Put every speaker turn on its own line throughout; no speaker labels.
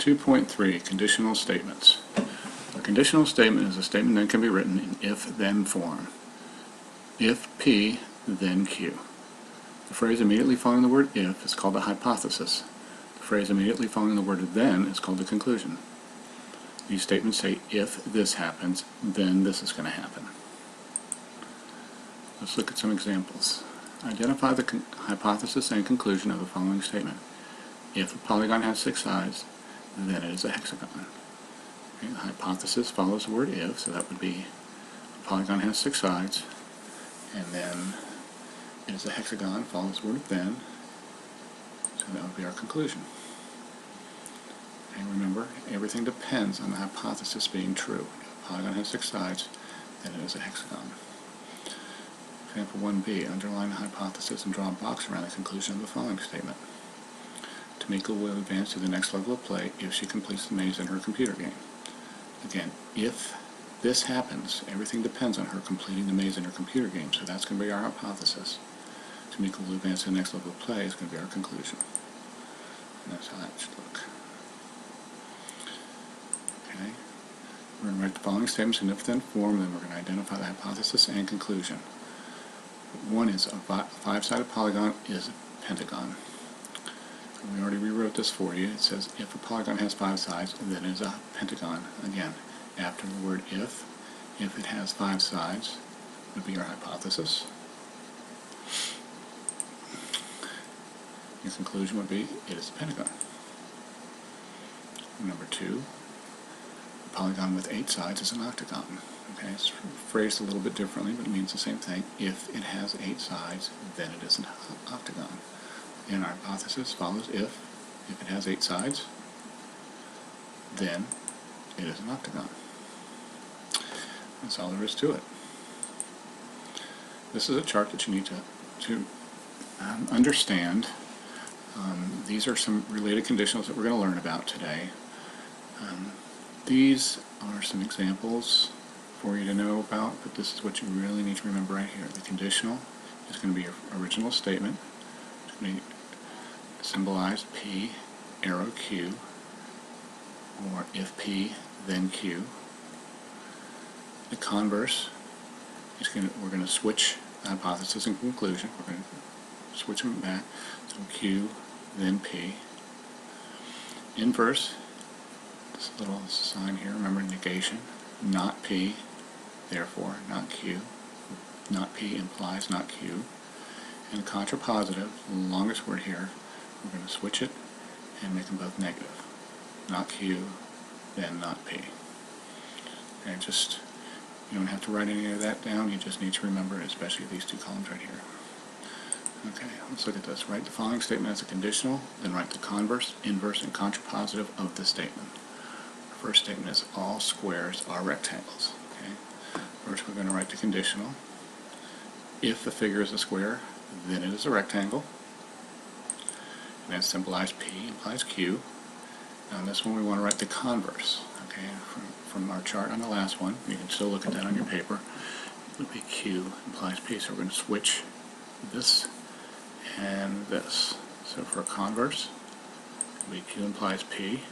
2.3 Conditional Statements. A conditional statement is a statement that can be written in if-then form. If P, then Q. The phrase immediately following the word if is called a hypothesis. The phrase immediately following the word then is called a conclusion. These statements say if this happens, then this is going to happen. Let's look at some examples. Identify the hypothesis and conclusion of the following statement. If a polygon has 6 sides, then it is a hexagon. Okay, the hypothesis follows the word if, so that would be a polygon has 6 sides, and then it is a hexagon, follows the word then, so that would be our conclusion. And remember, everything depends on the hypothesis being true. If a polygon has 6 sides, then it is a hexagon. Example 1b, underline the hypothesis and draw a box around the conclusion of the following statement. Tamika will advance to the next level of play if she completes the maze in her computer game. Again, if this happens, everything depends on her completing the maze in her computer game, so that's going to be our hypothesis. Tamika will advance to the next level of play is going to be our conclusion. And that's how that should look. Okay, we're going to write the following statements in if-then form, then we're going to identify the hypothesis and conclusion. One is a 5-sided polygon is a pentagon. We already rewrote this for you. It says if a polygon has 5 sides, then it is a pentagon. Again, after the word if it has 5 sides, would be our hypothesis. Your conclusion would be it is a pentagon. Number 2, a polygon with 8 sides is an octagon. Okay, it's phrased a little bit differently, but it means the same thing. If it has 8 sides, then it is an octagon. And our hypothesis follows if it has 8 sides, then it is an octagon. That's all there is to it. This is a chart that you need to understand. These are some related conditionals that we're going to learn about today. These are some examples for you to know about, but this is what you really need to remember right here. The conditional is going to be your original statement. It's going to be symbolized P, arrow Q, or if P, then Q. The converse is we're going to switch the hypothesis and conclusion. We're going to switch them back. So Q, then P. Inverse, this little sign here, remember negation, not P, therefore not Q. Not P implies not Q. And contrapositive, the longest word here, we're going to switch it and make them both negative. Not Q, then not P. And just, you don't have to write any of that down, you just need to remember, especially these 2 columns right here. Okay, let's look at this. Write the following statement as a conditional, then write the converse, inverse, and contrapositive of the statement. The first statement is all squares are rectangles. Okay. First we're going to write the conditional. If the figure is a square, then it is a rectangle. And that's symbolized P implies Q. Now in this one we want to write the converse. Okay, from our chart on the last one, you can still look at that on your paper. It would be Q implies P, so we're going to switch this and this. So for a converse, it would be Q implies P,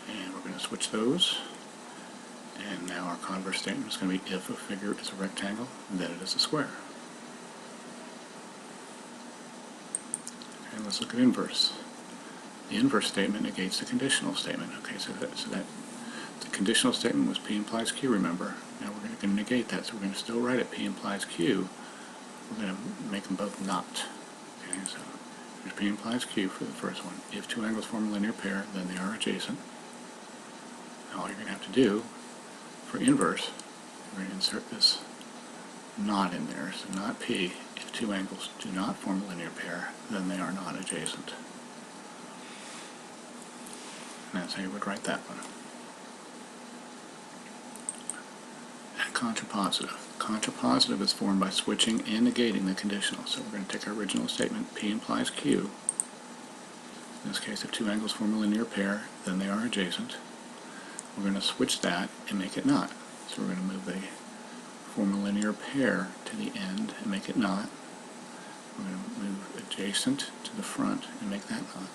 and we're going to switch those. And now our converse statement is going to be if a figure is a rectangle, then it is a square. Okay, let's look at inverse. The inverse statement negates the conditional statement. Okay, so that the conditional statement was P implies Q, remember. Now we're going to negate that, so we're going to still write it P implies Q. We're going to make them both not. Okay, so there's P implies Q for the first one. If 2 angles form a linear pair, then they are adjacent. Now all you're going to have to do for inverse, we're going to insert this not in there, so not P. If 2 angles do not form a linear pair, then they are not adjacent. And that's how you would write that one. And contrapositive. Contrapositive is formed by switching and negating the conditional. So we're going to take our original statement, P implies Q. In this case, if 2 angles form a linear pair, then they are adjacent. We're going to switch that and make it not. So we're going to move the form a linear pair to the end and make it not. We're going to move adjacent to the front and make that not.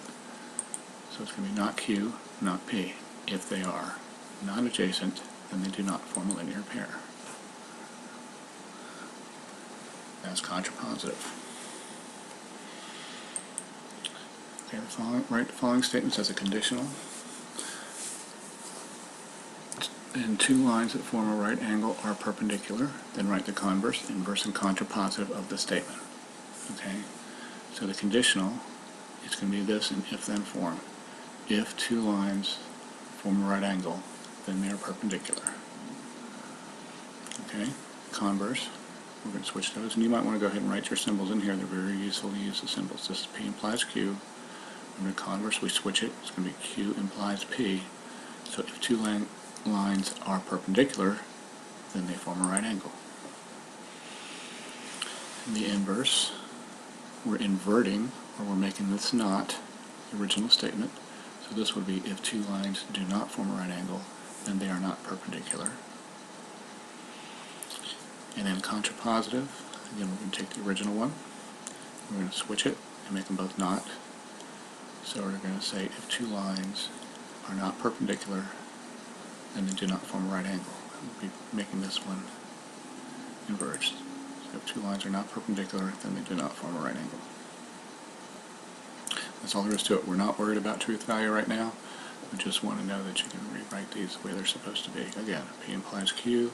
So So it's going to be not Q, not P. If they are non-adjacent, then they do not form a linear pair. That's contrapositive. Okay, write the following statements as a conditional. And two lines that form a right angle are perpendicular. Then write the converse, inverse, and contrapositive of the statement. Okay, so the conditional is going to be this in if-then form. If two lines form a right angle, then they are perpendicular. Okay, converse, we're going to switch those, and you might want to go ahead and write your symbols in here. They're very useful to use the symbols. This is P implies Q. Remember converse, we switch it. It's going to be Q implies P. So if two lines are perpendicular, then they form a right angle. In the inverse, we're inverting, or we're making this not the original statement. So this would be if two lines do not form a right angle, then they are not perpendicular. And then contrapositive, again we're going to take the original one, we're going to switch it and make them both not. So we're going to say if two lines are not perpendicular, then they do not form a right angle. We'll be making this one inverged. So if two lines are not perpendicular, then they do not form a right angle. That's all there is to it. We're not worried about truth value right now. We just want to know that you can rewrite these the way they're supposed to be. Again, P implies Q,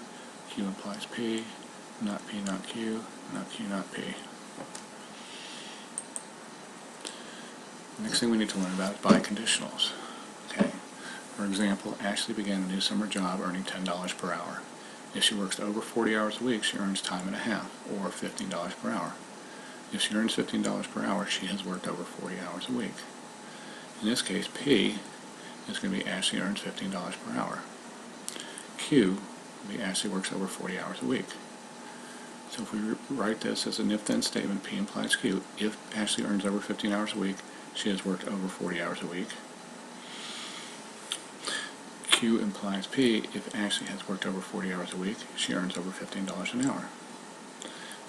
Q implies P, not P, not Q, not Q, not P. The next thing we need to learn about is biconditionals. Okay. For example, Ashley began a new summer job earning $10 per hour. If she works over 40 hours a week, she earns time and a half, or $15 per hour. If she earns $15 per hour, she has worked over 40 hours a week. In this case, P is going to be Ashley earns $15 per hour. Q will be Ashley works over 40 hours a week. So if we write this as an if-then statement, P implies Q. If Ashley earns over 15 hours a week, she has worked over 40 hours a week. Q implies P. If Ashley has worked over 40 hours a week, she earns over $15 an hour.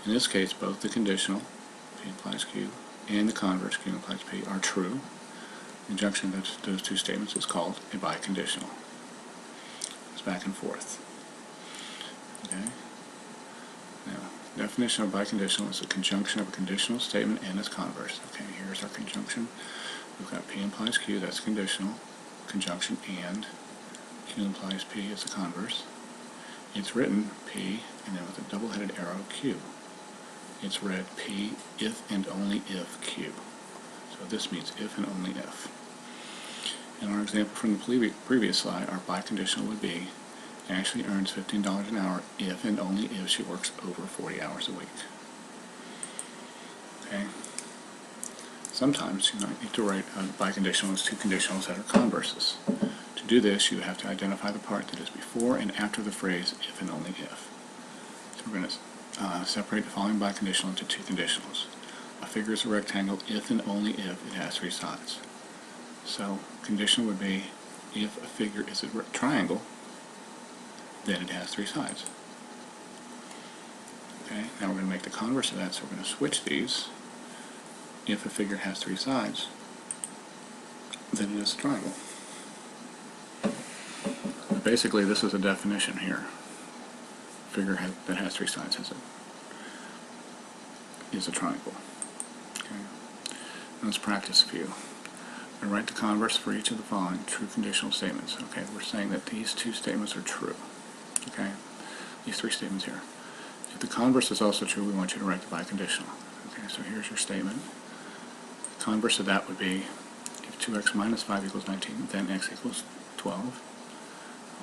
In this case, both the conditional, P implies Q, and the converse, Q implies P, are true. The conjunction of those two statements is called a biconditional. It's back and forth. Okay? Now, definition of biconditional is the conjunction of a conditional statement and its converse. Okay, here's our conjunction. We've got P implies Q, that's conditional. Conjunction and Q implies P is the converse. It's written P and then with a double-headed arrow Q. It's read P if and only if Q. So this means if and only if. In our example from the previous slide, our biconditional would be Ashley earns $15 an hour if and only if she works over 40 hours a week. Okay. Sometimes you might need to write a biconditional as two conditionals that are converses. To do this, you have to identify the part that is before and after the phrase if and only if. So we're going to separate the following biconditional into two conditionals. A figure is a rectangle if and only if it has three sides. So conditional would be if a figure is a triangle, then it has three sides. Okay, now we're going to make the converse of that, so we're going to switch these. If a figure has three sides, then it is a triangle. But basically, this is a definition here. Figure that has three sides is a triangle. Okay. Let's practice a few. And write the converse for each of the following true conditional statements. Okay, we're saying that these two statements are true. Okay, these three statements here. If the converse is also true, we want you to write the biconditional. Okay, so here's your statement. The converse of that would be if 2x minus 5 equals 19, then x equals 12.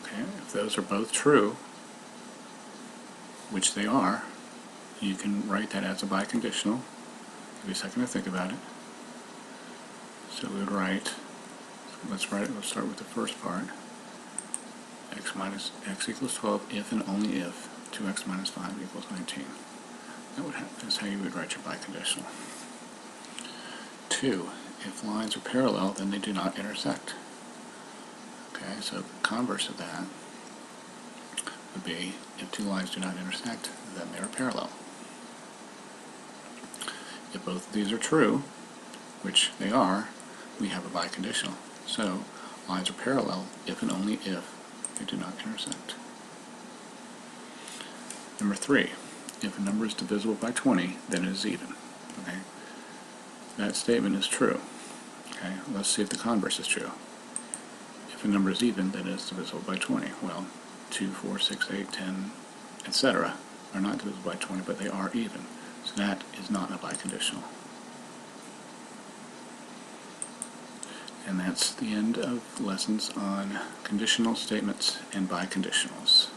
Okay, if those are both true, which they are, you can write that as a biconditional. Give you a second to think about it. So we would write, let's start with the first part. X equals 12 if and only if 2x minus 5 equals 19. That's how you would write your biconditional. 2. If lines are parallel, then they do not intersect. Okay, so the converse of that would be if two lines do not intersect, then they are parallel. If both of these are true, which they are, we have a biconditional. So lines are parallel if and only if they do not intersect. Number 3, if a number is divisible by 20, then it is even. Okay? That statement is true. Okay? Let's see if the converse is true. If a number is even, then it is divisible by 20. Well, 2, 4, 6, 8, 10, etc. are not divisible by 20, but they are even. So that is not a biconditional. And that's the end of lessons on conditional statements and biconditionals.